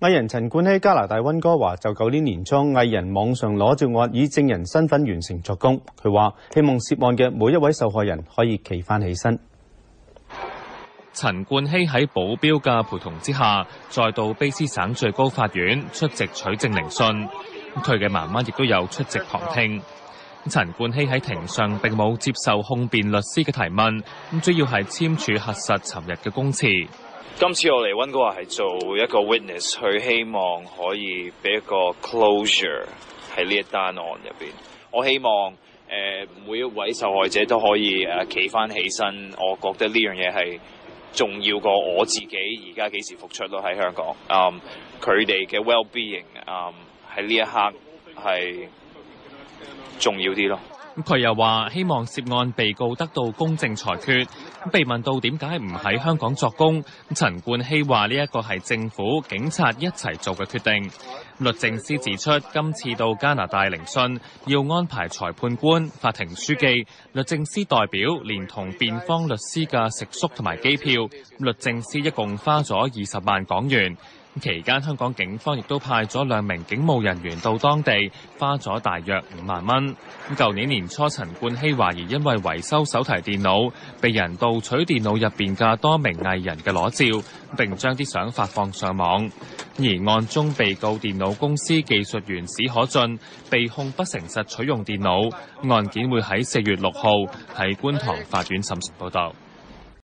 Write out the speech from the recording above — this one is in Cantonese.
藝人陳冠希加拿大溫哥華就舊年年初藝人網上裸照案以證人身份完成作供，佢話希望涉案嘅每一位受害人可以企返起身。陳冠希喺保鏢嘅陪同之下，再到卑詩省最高法院出席取證聆訊。佢嘅媽媽亦都有出席旁聽。陳冠希喺庭上並冇接受控辯律師嘅提問，主要係簽署核實尋日嘅供詞。今次我嚟溫哥華係做一個 witness， 佢希望可以俾一個 closure 喺呢一單案入邊。我希望每一位受害者都可以企翻起身。我覺得呢樣嘢係重要過我自己而家幾時復出咯，喺香港。佢哋嘅 well-being 喺呢一刻係重要啲咯。佢又話希望涉案被告得到公正裁決。被問到點解唔喺香港作供，陳冠希話呢一個係政府、警察一齊做嘅決定。律政司指出，今次到加拿大聆訊要安排裁判官、法庭書記、律政司代表，連同辯方律師嘅食宿同埋機票，律政司一共花咗20萬港元。期間，香港警方亦都派咗2名警務人員到當地，花咗大約5萬蚊。舊年年初，陳冠希懷疑因為維修手提電腦，被人盜取電腦入邊嘅多名藝人嘅裸照，並將啲相發放上網。而案中被告電腦公司技術員史可俊被控不誠實取用電腦，案件會喺4月6號喺觀塘法院審訊。報道。